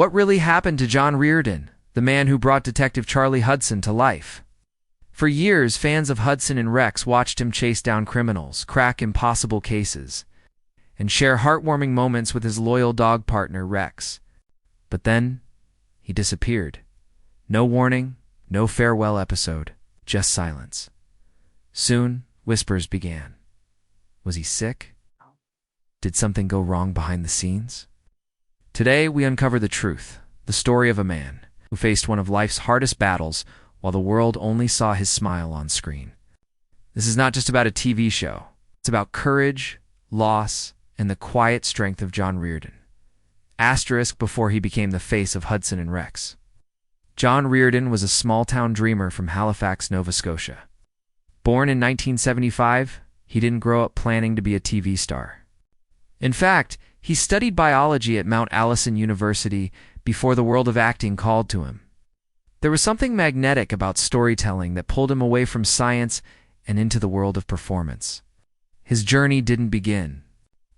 What really happened to John Reardon, the man who brought Detective Charlie Hudson to life? For years, fans of Hudson and Rex watched him chase down criminals, crack impossible cases, and share heartwarming moments with his loyal dog partner, Rex. But then, he disappeared. No warning, no farewell episode, just silence. Soon, whispers began. Was he sick? Did something go wrong behind the scenes? Today, we uncover the truth, the story of a man who faced one of life's hardest battles while the world only saw his smile on screen. This is not just about a TV show. It's about courage, loss, and the quiet strength of John Reardon. Asterisk before he became the face of Hudson and Rex. John Reardon was a small-town dreamer from Halifax, Nova Scotia. Born in 1975, he didn't grow up planning to be a TV star. In fact, he studied biology at Mount Allison University before the world of acting called to him. There was something magnetic about storytelling that pulled him away from science and into the world of performance. His journey didn't begin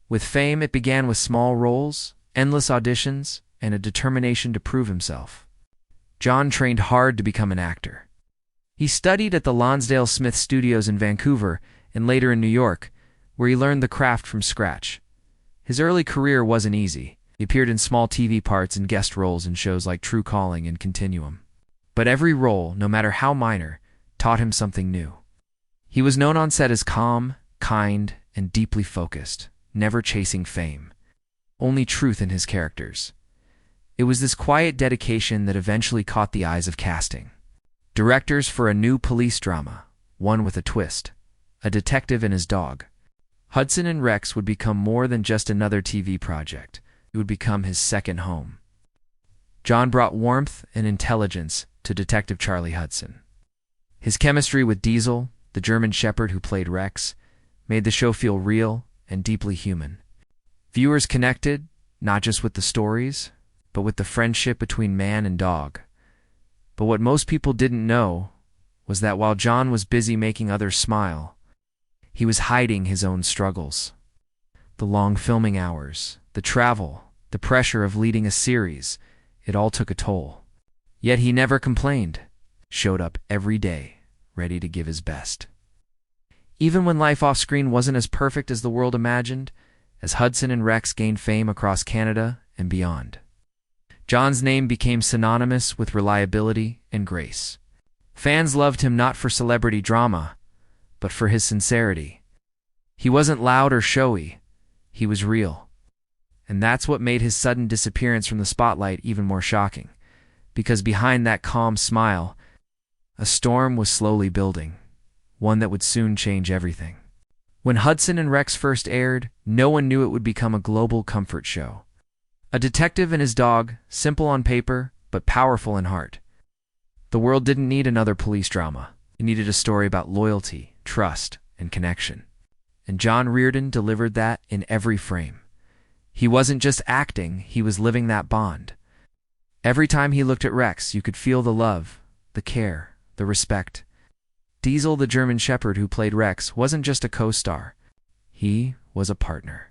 with fame. It began with small roles, endless auditions, and a determination to prove himself. John trained hard to become an actor. He studied at the Lonsdale Smith Studios in Vancouver and later in New York, where he learned the craft from scratch. His early career wasn't easy. He appeared in small TV parts and guest roles in shows like True Calling and Continuum. But every role, no matter how minor, taught him something new. He was known on set as calm, kind, and deeply focused, never chasing fame. Only truth in his characters. It was this quiet dedication that eventually caught the eyes of casting directors for a new police drama, one with a twist, a detective and his dog. Hudson and Rex would become more than just another TV project. It would become his second home. John brought warmth and intelligence to Detective Charlie Hudson. His chemistry with Diesel, the German Shepherd who played Rex, made the show feel real and deeply human. Viewers connected, not just with the stories, but with the friendship between man and dog. But what most people didn't know was that while John was busy making others smile, he was hiding his own struggles. The long filming hours, the travel, the pressure of leading a series, it all took a toll. Yet he never complained, showed up every day, ready to give his best. Even when life off-screen wasn't as perfect as the world imagined, as Hudson and Rex gained fame across Canada and beyond. John's name became synonymous with reliability and grace. Fans loved him not for celebrity drama, but for his sincerity. He wasn't loud or showy, he was real. And that's what made his sudden disappearance from the spotlight even more shocking. Because behind that calm smile, a storm was slowly building, one that would soon change everything. When Hudson and Rex first aired, no one knew it would become a global comfort show. A detective and his dog, simple on paper, but powerful in heart. The world didn't need another police drama. It needed a story about loyalty, trust, and connection. And John Reardon delivered that in every frame. He wasn't just acting, he was living that bond. Every time he looked at Rex, you could feel the love, the care, the respect. Diesel, the German Shepherd who played Rex, wasn't just a co-star. He was a partner.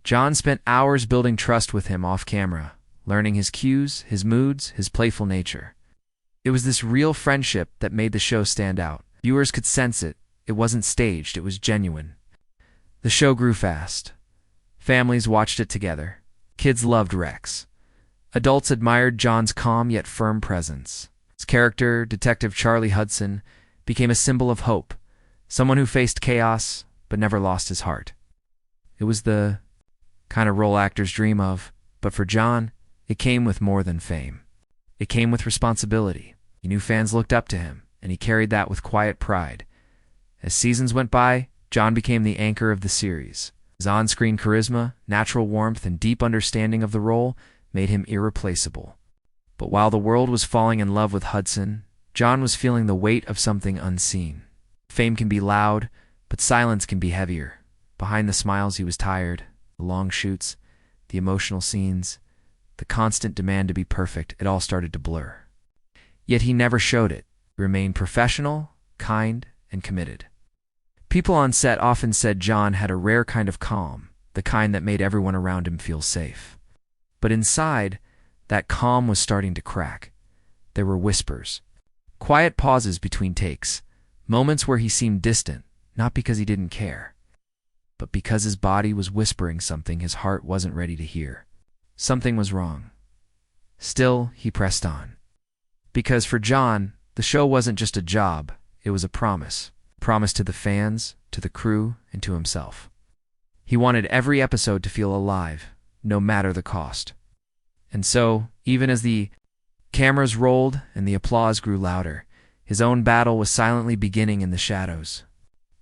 John spent hours building trust with him off camera, learning his cues, his moods, his playful nature. It was this real friendship that made the show stand out. Viewers could sense it. It wasn't staged, it was genuine. The show grew fast. Families watched it together. Kids loved Rex. Adults admired John's calm yet firm presence. His character, Detective Charlie Hudson, became a symbol of hope, someone who faced chaos but never lost his heart. It was the kind of role actors dream of, but for John, it came with more than fame. It came with responsibility. He knew fans looked up to him, and he carried that with quiet pride. As seasons went by, John became the anchor of the series. His on-screen charisma, natural warmth, and deep understanding of the role made him irreplaceable. But while the world was falling in love with Hudson, John was feeling the weight of something unseen. Fame can be loud, but silence can be heavier. Behind the smiles, he was tired. The long shoots, the emotional scenes, the constant demand to be perfect, it all started to blur. Yet he never showed it. He remained professional, kind, and committed. People on set often said John had a rare kind of calm, the kind that made everyone around him feel safe. But inside, That calm was starting to crack. There were whispers, quiet pauses between takes, moments where he seemed distant, not because he didn't care, but because his body was whispering something his heart wasn't ready to hear. Something was wrong. Still, he pressed on. Because for John, the show wasn't just a job, it was a promise. A promise to the fans, to the crew, and to himself. He wanted every episode to feel alive, no matter the cost. And so, even as the cameras rolled and the applause grew louder, his own battle was silently beginning in the shadows.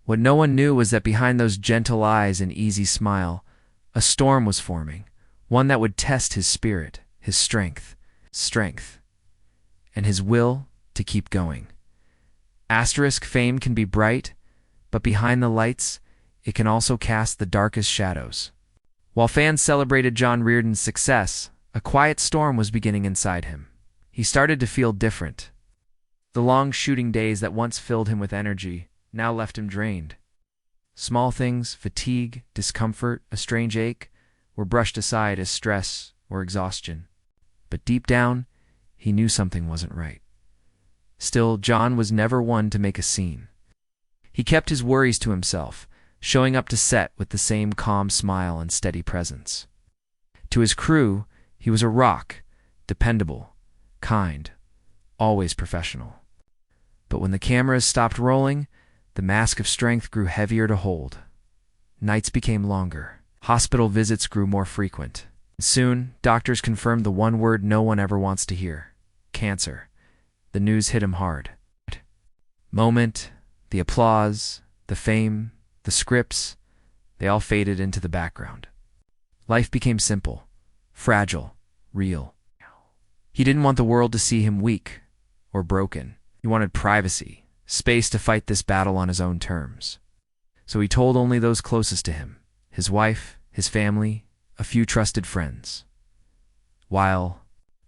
What no one knew was that behind those gentle eyes and easy smile, a storm was forming, one that would test his spirit, his strength, and his will to keep going. Asterisk fame can be bright, but behind the lights, it can also cast the darkest shadows. While fans celebrated John Reardon's success, a quiet storm was beginning inside him. He started to feel different. The long shooting days that once filled him with energy now left him drained. Small things, fatigue, discomfort, a strange ache, were brushed aside as stress or exhaustion. But deep down, he knew something wasn't right. Still, John was never one to make a scene. He kept his worries to himself, showing up to set with the same calm smile and steady presence. To his crew, he was a rock, dependable, kind, always professional. But when the cameras stopped rolling, the mask of strength grew heavier to hold. Nights became longer. Hospital visits grew more frequent. Soon, doctors confirmed the one word no one ever wants to hear: cancer. The news hit him hard. Moment, the applause, the fame, the scripts, they all faded into the background. Life became simple, fragile, real. He didn't want the world to see him weak or broken. He wanted privacy, space to fight this battle on his own terms. So he told only those closest to him, his wife, his family, a few trusted friends. While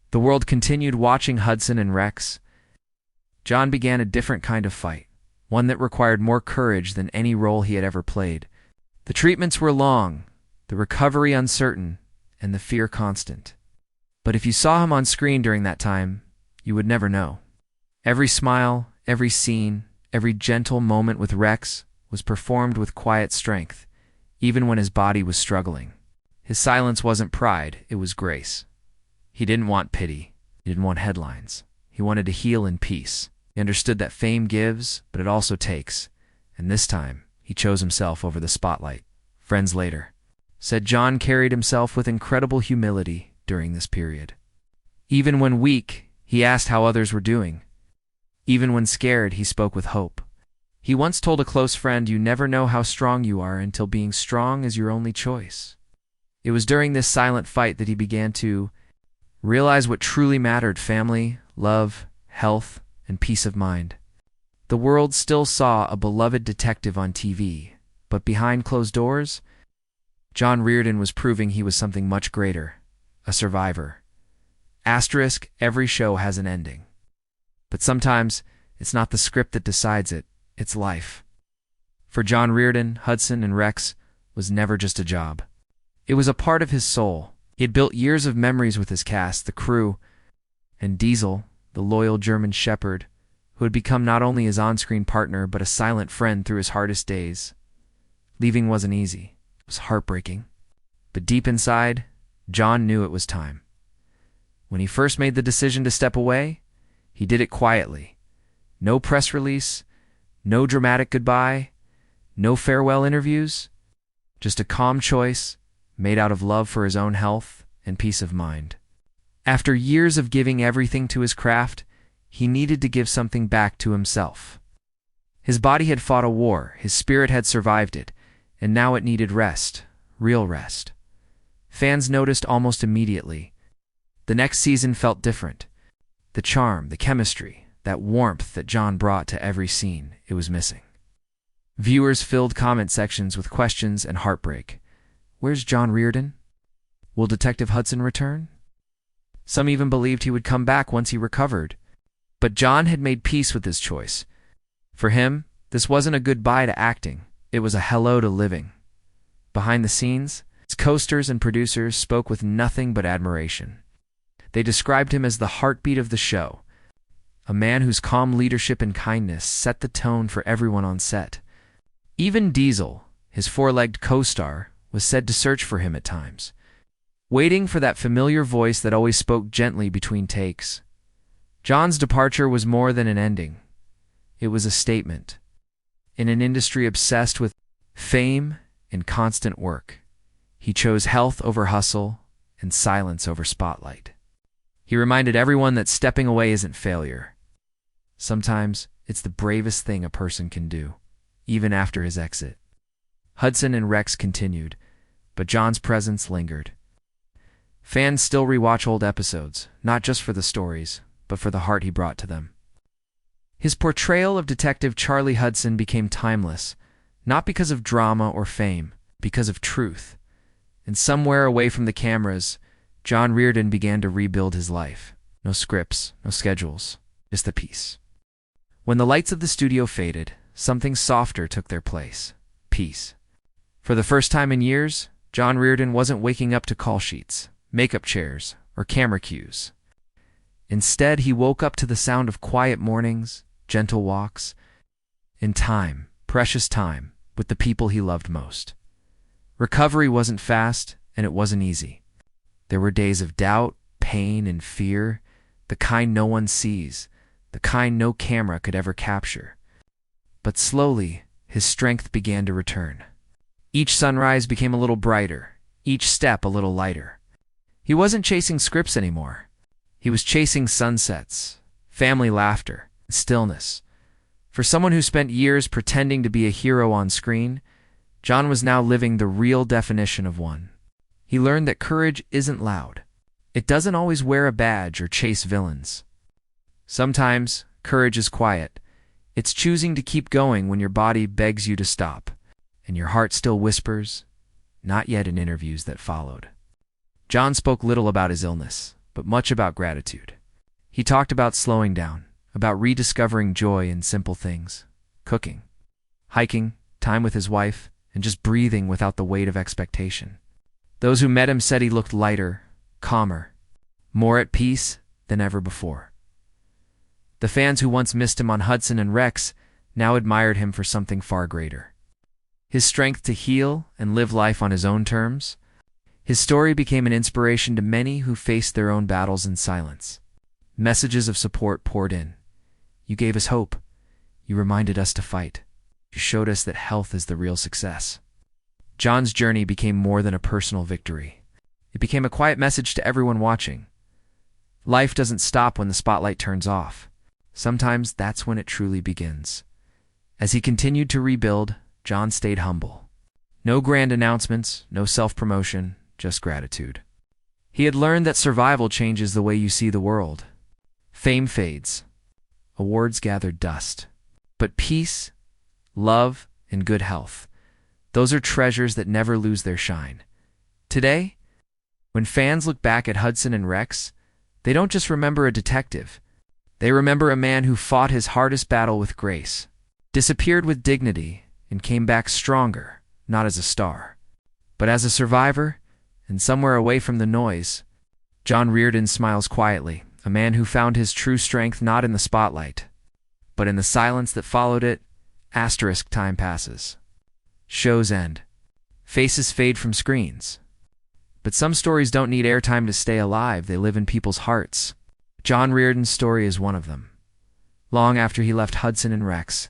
the world continued watching Hudson and Rex, John began a different kind of fight, one that required more courage than any role he had ever played. The treatments were long, the recovery uncertain, and the fear constant. But if you saw him on screen during that time, you would never know. Every smile, every scene, every gentle moment with Rex was performed with quiet strength, even when his body was struggling. His silence wasn't pride, it was grace. He didn't want pity. He didn't want headlines. He wanted to heal in peace. He understood that fame gives, but it also takes. And this time, he chose himself over the spotlight. Friends later said John carried himself with incredible humility during this period. Even when weak, he asked how others were doing. Even when scared, he spoke with hope. He once told a close friend, "You never know how strong you are until being strong is your only choice." It was during this silent fight that he began to realize what truly mattered: family, love, health, and peace of mind. The world still saw a beloved detective on TV, but behind closed doors, John Reardon was proving he was something much greater, a survivor. Asterisk, every show has an ending. But sometimes, it's not the script that decides it, it's life. For John Reardon, Hudson and Rex was never just a job. It was a part of his soul. He had built years of memories with his cast, the crew, and Diesel, the loyal German shepherd, who had become not only his on-screen partner but a silent friend through his hardest days. Leaving wasn't easy. It was heartbreaking. But deep inside, John knew it was time. When he first made the decision to step away, he did it quietly. No press release, no dramatic goodbye, no farewell interviews, just a calm choice made out of love for his own health and peace of mind. After years of giving everything to his craft, he needed to give something back to himself. His body had fought a war, his spirit had survived it, and now it needed rest, real rest. Fans noticed almost immediately. The next season felt different. The charm, the chemistry, that warmth that John brought to every scene, it was missing. Viewers filled comment sections with questions and heartbreak. Where's John Reardon? Will Detective Hudson return? Some even believed he would come back once he recovered. But John had made peace with his choice. For him, this wasn't a goodbye to acting. It was a hello to living. Behind the scenes, his co-stars and producers spoke with nothing but admiration. They described him as the heartbeat of the show, a man whose calm leadership and kindness set the tone for everyone on set. Even Diesel, his four-legged co-star, was said to search for him at times, waiting for that familiar voice that always spoke gently between takes. John's departure was more than an ending. It was a statement. In an industry obsessed with fame and constant work, he chose health over hustle and silence over spotlight. He reminded everyone that stepping away isn't failure. Sometimes it's the bravest thing a person can do, even after his exit. Hudson and Rex continued, but John's presence lingered. Fans still rewatch old episodes, not just for the stories, but for the heart he brought to them. His portrayal of Detective Charlie Hudson became timeless, not because of drama or fame, because of truth. And somewhere away from the cameras, John Reardon began to rebuild his life. No scripts, no schedules, just the peace. When the lights of the studio faded, something softer took their place. Peace. For the first time in years, John Reardon wasn't waking up to call sheets, makeup chairs, or camera cues. Instead, he woke up to the sound of quiet mornings, gentle walks, and time, precious time, with the people he loved most. Recovery wasn't fast, and it wasn't easy. There were days of doubt, pain, and fear, the kind no one sees, the kind no camera could ever capture. But slowly, his strength began to return. Each sunrise became a little brighter, each step a little lighter. He wasn't chasing scripts anymore. He was chasing sunsets, family laughter, and stillness. For someone who spent years pretending to be a hero on screen, John was now living the real definition of one. He learned that courage isn't loud. It doesn't always wear a badge or chase villains. Sometimes, courage is quiet. It's choosing to keep going when your body begs you to stop, and your heart still whispers, not yet, in interviews that followed. John spoke little about his illness, but much about gratitude. He talked about slowing down, about rediscovering joy in simple things, cooking, hiking, time with his wife, and just breathing without the weight of expectation. Those who met him said he looked lighter, calmer, more at peace than ever before. The fans who once missed him on Hudson and Rex now admired him for something far greater. His strength to heal and live life on his own terms. His story became an inspiration to many who faced their own battles in silence. Messages of support poured in. You gave us hope. You reminded us to fight. You showed us that health is the real success. John's journey became more than a personal victory. It became a quiet message to everyone watching. Life doesn't stop when the spotlight turns off. Sometimes that's when it truly begins. As he continued to rebuild, John stayed humble. No grand announcements, no self-promotion, just gratitude. He had learned that survival changes the way you see the world. Fame fades. Awards gather dust. But peace, love, and good health, those are treasures that never lose their shine. Today, when fans look back at Hudson and Rex, they don't just remember a detective. They remember a man who fought his hardest battle with grace, disappeared with dignity, and came back stronger, not as a star, but as a survivor, and somewhere away from the noise. John Reardon smiles quietly, a man who found his true strength not in the spotlight, but in the silence that followed it. Asterisk time passes. Shows end. Faces fade from screens. But some stories don't need airtime to stay alive, they live in people's hearts. John Reardon's story is one of them. Long after he left Hudson and Rex,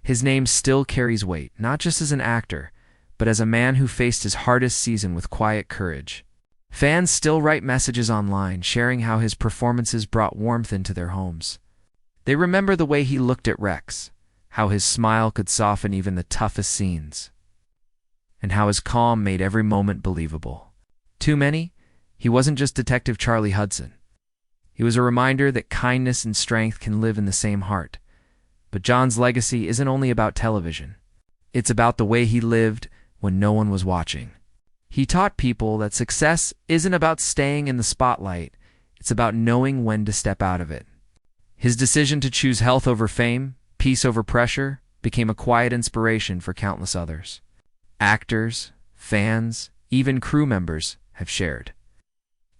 his name still carries weight, not just as an actor, but as a man who faced his hardest season with quiet courage. Fans still write messages online, sharing how his performances brought warmth into their homes. They remember the way he looked at Rex, how his smile could soften even the toughest scenes, and how his calm made every moment believable. Too many, he wasn't just Detective Charlie Hudson. He was a reminder that kindness and strength can live in the same heart. But John's legacy isn't only about television. It's about the way he lived when no one was watching. He taught people that success isn't about staying in the spotlight. It's about knowing when to step out of it. His decision to choose health over fame, peace over pressure, became a quiet inspiration for countless others. Actors, fans, even crew members have shared.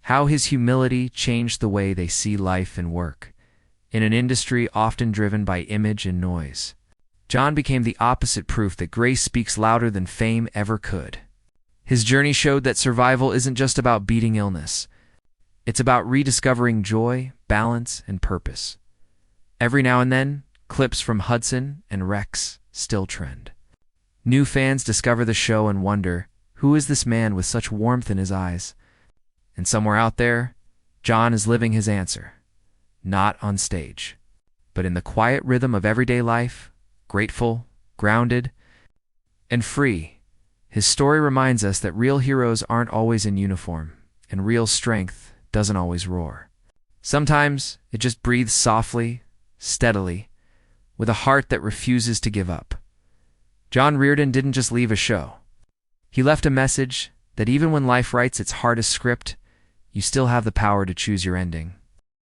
how his humility changed the way they see life and work. In an industry often driven by image and noise, John became the opposite proof that grace speaks louder than fame ever could. His journey showed that survival isn't just about beating illness. It's about rediscovering joy, balance, and purpose. Every now and then, clips from Hudson and Rex still trend. New fans discover the show and wonder, who is this man with such warmth in his eyes? And somewhere out there, John is living his answer. Not on stage, but in the quiet rhythm of everyday life, grateful, grounded, and free. His story reminds us that real heroes aren't always in uniform, and real strength doesn't always roar. Sometimes it just breathes softly, steadily, with a heart that refuses to give up. John Reardon didn't just leave a show. He left a message that even when life writes its hardest script, you still have the power to choose your ending.